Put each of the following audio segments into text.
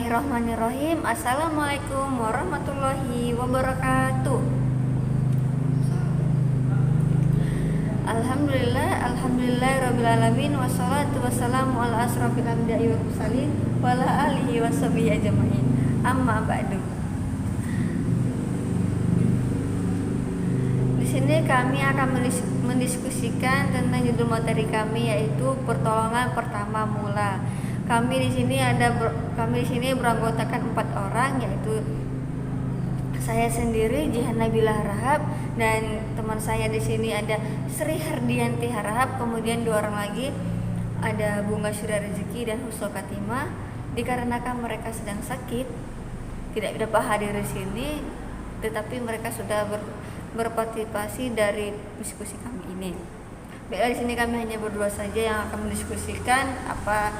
Bismillahirrahmanirrahim. Assalamualaikum warahmatullahi wabarakatuh. Alhamdulillah rabbil wassalatu wassalamu ala asrofil anbiya'i wal mursalin wa ala alihi washabihi ajmain. Amma ba'du. Di sini kami akan mendiskusikan tentang judul materi kami, yaitu pertolongan pertama mula. Kami di sini beranggotakan 4 orang, yaitu saya sendiri Jihan Nabilah Rahab, dan teman saya di sini ada Sri Hardianti Harahap. Kemudian 2 orang lagi ada Bunga Surya Rezeki dan Husnul Katimah. Dikarenakan mereka sedang sakit, tidak dapat hadir di sini, tetapi mereka sudah berpartisipasi dari diskusi kami ini. Baiklah, di sini kami hanya berdua saja yang akan mendiskusikan apa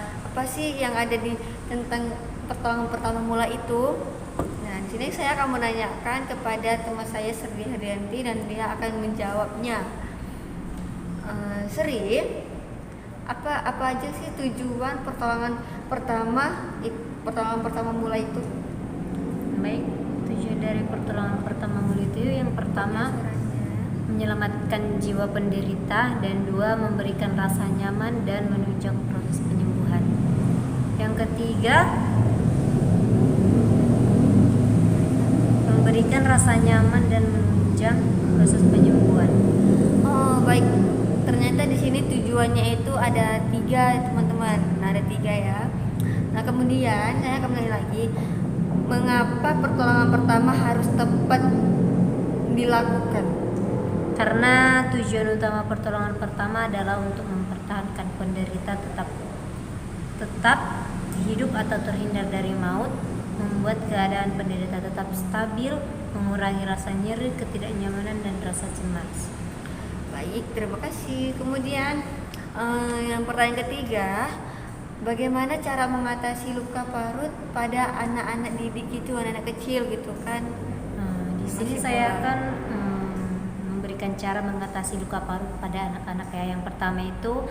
sih yang ada di tentang pertolongan pertama mula itu. Nah, di sini saya akan menanyakan kepada teman saya Sri Hardianti dan dia akan menjawabnya. Sri, apa aja sih tujuan pertolongan pertama mula itu? Baik, tujuan dari pertolongan pertama mula itu yang pertama menyelamatkan jiwa penderita, dan 2 memberikan rasa nyaman dan menunjang proses penyembuhan. Yang ketiga, memberikan rasa nyaman dan menunjang proses penyembuhan. Oh, baik. Ternyata di sini tujuannya itu ada 3, teman-teman. Nah, ada 3 ya. Nah, kemudian saya akan menanya lagi, mengapa pertolongan pertama harus tepat dilakukan? Karena tujuan utama pertolongan pertama adalah untuk mempertahankan penderita tetap hidup atau terhindar dari maut, membuat keadaan penderita tetap stabil, mengurangi rasa nyeri, ketidaknyamanan, dan rasa cemas. Baik, terima kasih. Kemudian yang pertanyaan ketiga, bagaimana cara mengatasi luka parut pada anak-anak didik itu, anak-anak kecil gitu kan? Di sini saya akan memberikan cara mengatasi luka parut pada anak-anak ya. Yang pertama itu,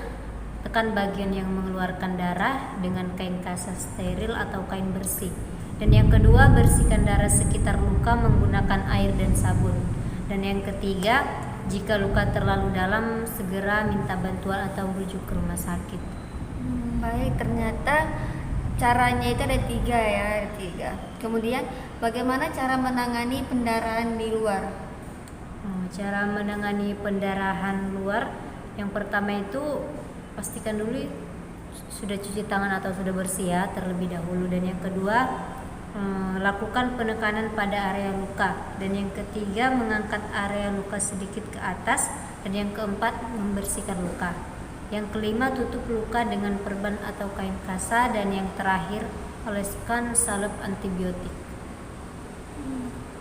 tekan bagian yang mengeluarkan darah dengan kain kasa steril atau kain bersih. Dan yang kedua, bersihkan darah sekitar luka menggunakan air dan sabun. Dan yang ketiga, jika luka terlalu dalam, segera minta bantuan atau rujuk ke rumah sakit. Baik, ternyata caranya itu ada 3 ya, ada 3. Kemudian bagaimana cara menangani pendarahan di luar? Cara menangani pendarahan luar, yang pertama itu pastikan dulu sudah cuci tangan atau sudah bersih ya terlebih dahulu. Dan yang kedua, lakukan penekanan pada area luka. Dan yang ketiga, mengangkat area luka sedikit ke atas. Dan yang keempat, membersihkan luka. Yang kelima, tutup luka dengan perban atau kain kasa. Dan yang terakhir, oleskan salep antibiotik.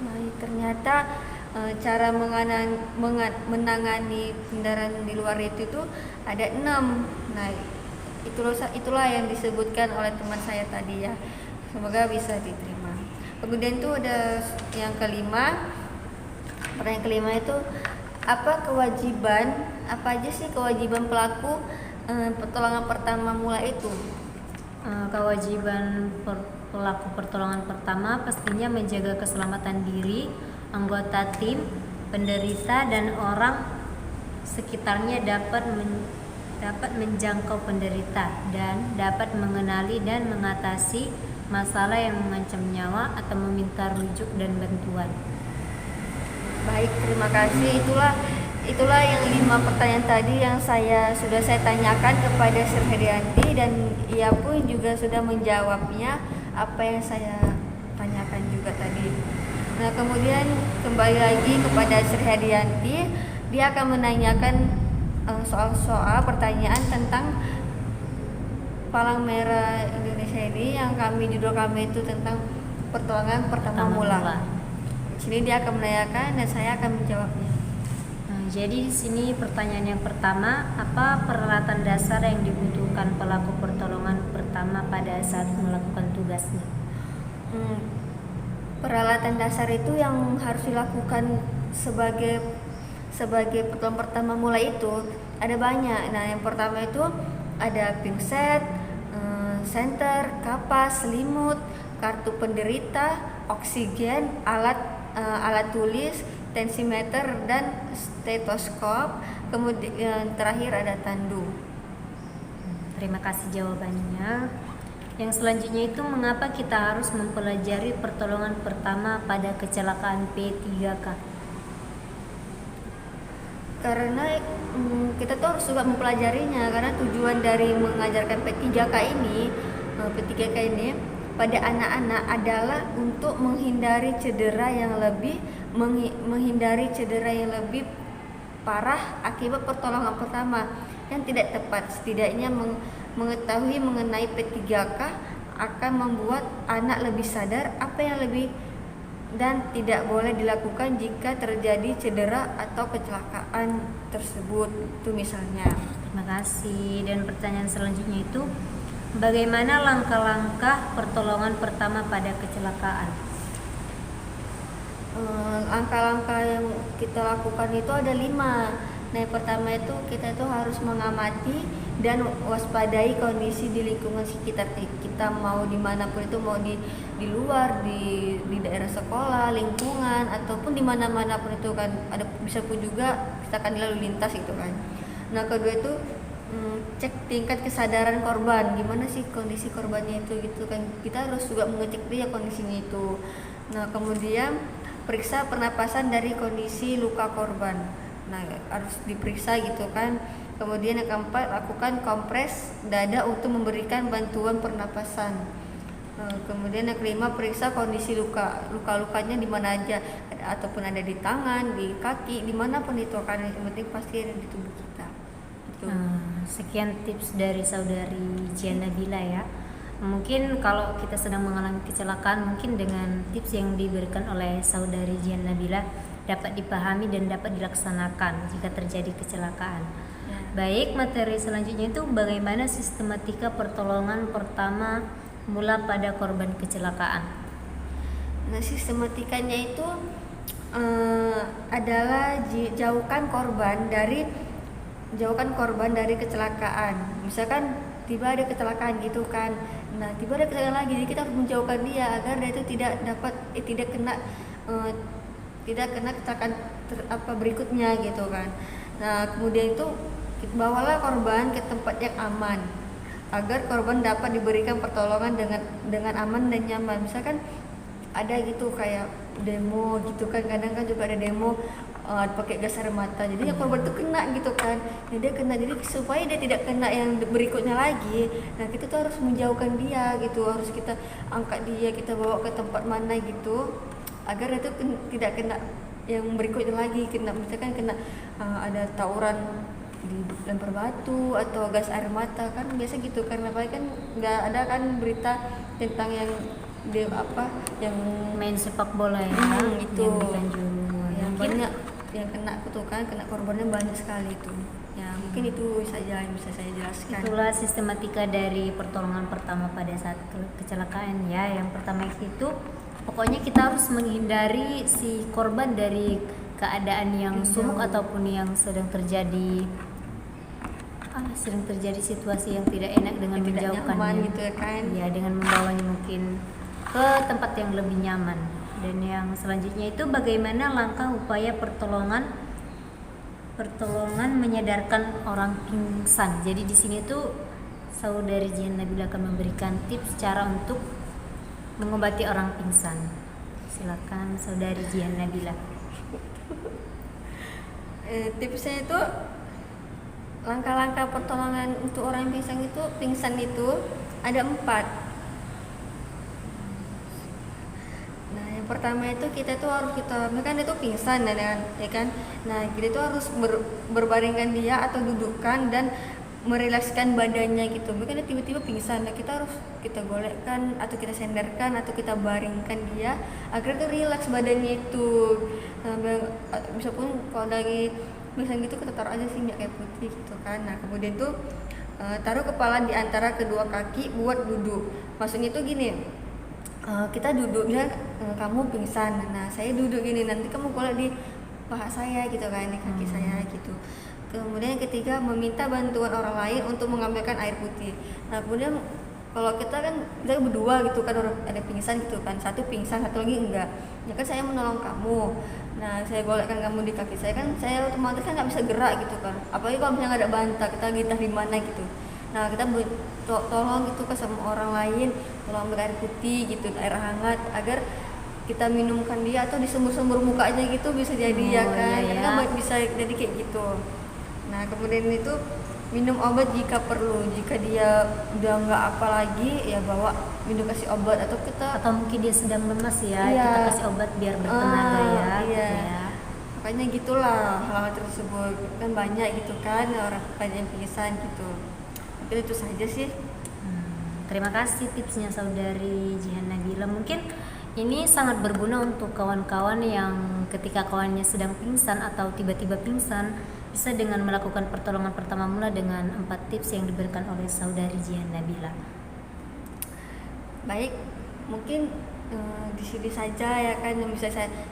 Baik, ternyata cara menangani pendarahan di luar itu tuh ada 6. Nah, itulah yang disebutkan oleh teman saya tadi ya. Semoga bisa diterima. Kemudian itu ada yang kelima. Pertanyaan kelima itu, apa aja sih kewajiban pelaku pertolongan pertama mula itu? Kewajiban pelaku pertolongan pertama pastinya menjaga keselamatan diri, anggota tim, penderita, dan orang sekitarnya, dapat menjangkau penderita dan dapat mengenali dan mengatasi masalah yang mengancam nyawa atau meminta rujuk dan bantuan. Baik, terima kasih. Itulah yang 5 pertanyaan tadi yang sudah saya tanyakan kepada Sri Hardianti, dan ia pun juga sudah menjawabnya apa yang saya tanyakan juga tadi. Nah, kemudian kembali lagi kepada Sri Hardianti, dia akan menanyakan soal pertanyaan tentang Palang Merah Indonesia ini, yang judul kami itu tentang pertolongan pertama mula. Sini dia akan menanyakan dan saya akan menjawabnya. Jadi di sini pertanyaan yang pertama, apa peralatan dasar yang dibutuhkan pelaku pertolongan pertama pada saat melakukan tugasnya? Peralatan dasar itu yang harus dilakukan sebagai pertolongan pertama mula itu ada banyak. Nah, yang pertama itu ada pinset, senter, kapas, selimut, kartu penderita, oksigen, alat tulis, tensimeter dan stetoskop. Kemudian terakhir ada tandu. Terima kasih jawabannya. Yang selanjutnya itu mengapa kita harus mempelajari pertolongan pertama pada kecelakaan P3K? Karena kita tuh harus juga mempelajarinya, karena tujuan dari mengajarkan P3K ini pada anak-anak adalah untuk menghindari cedera yang lebih parah akibat pertolongan pertama yang tidak tepat. Setidaknya mengetahui mengenai P3K akan membuat anak lebih sadar apa yang lebih dan tidak boleh dilakukan jika terjadi cedera atau kecelakaan tersebut. Itu misalnya. Terima kasih. Dan pertanyaan selanjutnya itu, bagaimana langkah-langkah pertolongan pertama pada kecelakaan? Langkah-langkah yang kita lakukan itu ada 5. Nah, yang pertama itu kita itu harus mengamati dan waspadai kondisi di lingkungan sekitar kita, mau dimanapun itu, mau di luar, di daerah sekolah, lingkungan, ataupun di mana-mana pun itu kan. Ada bisa pun juga kita akan lalu lintas gitu kan. Nah, kedua itu cek tingkat kesadaran korban, gimana sih kondisi korbannya itu gitu kan. Kita harus juga mengecek dia kondisinya itu. Nah, kemudian periksa pernapasan dari kondisi luka korban. Nah, harus diperiksa gitu kan. Kemudian yang keempat, lakukan kompres dada untuk memberikan bantuan pernapasan. Kemudian yang kelima, periksa kondisi luka-lukanya di mana aja, ataupun ada di tangan, di kaki, dimanapun itu, karena yang penting pasti ada di tubuh kita. Gitu. Sekian tips dari saudari Jian Nabila ya. Mungkin kalau kita sedang mengalami kecelakaan, mungkin dengan tips yang diberikan oleh saudari Jian Nabila dapat dipahami dan dapat dilaksanakan jika terjadi kecelakaan. Ya. Baik, materi selanjutnya itu bagaimana sistematika pertolongan pertama mula pada korban kecelakaan. Nah, sistematikanya itu adalah jauhkan korban dari kecelakaan. Misalkan tiba ada kecelakaan gitu kan. Nah, tiba ada kecelakaan lagi, jadi kita harus menjauhkan dia agar dia itu tidak kena kecelakaan berikutnya gitu kan. Nah, kemudian itu bawalah korban ke tempat yang aman agar korban dapat diberikan pertolongan dengan aman dan nyaman. Misalkan ada gitu kayak demo gitu kan, kadang kan juga ada demo pakai gas air mata, jadi korban itu kena gitu kan. Nah, dia kena, jadi supaya dia tidak kena yang berikutnya lagi, nah kita tuh harus menjauhkan dia gitu, harus kita angkat dia, kita bawa ke tempat mana gitu agar itu tidak kena yang berikutnya lagi. Misalkan kena ada tawuran, dilempar batu atau gas air mata kan biasa gitu, karena kan nggak ada kan berita tentang yang yang main sepak bola ya, itu yang di Tanjung. yang banyak yang kena korbannya banyak sekali itu ya. Mungkin itu saja yang bisa saya jelaskan. Itulah sistematika dari pertolongan pertama pada saat kecelakaan ya. Yang pertama itu pokoknya kita harus menghindari si korban dari keadaan yang sumuk ataupun yang sedang terjadi situasi yang tidak enak, dengan menjauhkannya gitu kan ya, dengan membawanya mungkin ke tempat yang lebih nyaman. Dan yang selanjutnya itu bagaimana langkah upaya pertolongan menyadarkan orang pingsan. Jadi di sini tuh saudari Jian Nabila akan memberikan tips cara untuk mengobati orang pingsan. Silakan saudari Jian Nabila. Tipsnya itu langkah-langkah pertolongan untuk orang pingsan itu ada 4. Nah, yang pertama itu kita kan itu pingsan ya kan. Nah, kita itu harus berbaringkan dia atau dudukkan dan merilekskan badannya gitu. Mungkin dia tiba-tiba pingsan, nah kita golekkan atau kita senderkan atau kita baringkan dia agar itu rileks badannya itu. Nah, bisa pun kalau lagi pingsan gitu kita taruh aja sih minyak kayu putih gitu kan. Nah, kemudian tuh taruh kepala di antara kedua kaki buat duduk. Maksudnya itu gini, kita duduk, misalnya kamu pingsan, nah saya duduk gini, nanti kamu golek di paha saya gitu kan, di kaki saya gitu. Kemudian yang ketiga, meminta bantuan orang lain untuk mengambilkan air putih. Nah, kemudian kalau kita kan kita berdua gitu kan, orang ada pingsan gitu kan, satu pingsan satu lagi enggak, ya kan saya menolong kamu. Nah saya golekkan kamu di kaki saya kan, saya otomatis kan nggak bisa gerak gitu kan, apalagi kalau misalnya nggak ada bantal, kita entah di mana gitu. Nah kita tolong gitu ke sama orang lain, tolong ambil air putih gitu, air hangat, agar kita minumkan dia atau di sumur-sumur mukanya gitu bisa jadi ya Oh, kan, iya, kan ya. bisa jadi kayak gitu. Nah kemudian itu minum obat jika perlu, jika dia udah nggak apa lagi ya bawa minum kasih obat, atau kita Atau mungkin dia sedang lemas ya, Iya. kita kasih obat biar bertenaga ya, iya. gitu ya. Makanya gitulah hal-hal tersebut kan banyak gitu kan orang banyak yang pingsan gitu. Mungkin itu saja sih. Terima kasih tipsnya saudari Jihan Nabila. Mungkin ini sangat berguna untuk kawan-kawan yang ketika kawannya sedang pingsan atau tiba-tiba pingsan, bisa dengan melakukan pertolongan pertama mula dengan 4 tips yang diberikan oleh saudari Jihan Nabila. Baik, mungkin di sini saja ya kan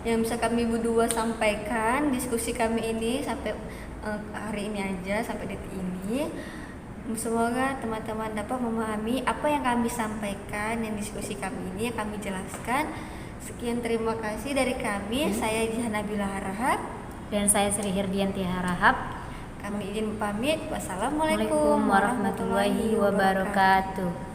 yang bisa kami berdua sampaikan, diskusi kami ini sampai hari ini aja, sampai detik ini. Semoga teman-teman dapat memahami apa yang kami sampaikan, yang diskusi kami ini yang kami jelaskan. Sekian, terima kasih dari kami. Saya Jihan Nabila Harahap. Dan saya Sri Hirdianti Harahap. Kami izin pamit. Wassalamualaikum Assalamualaikum warahmatullahi wabarakatuh.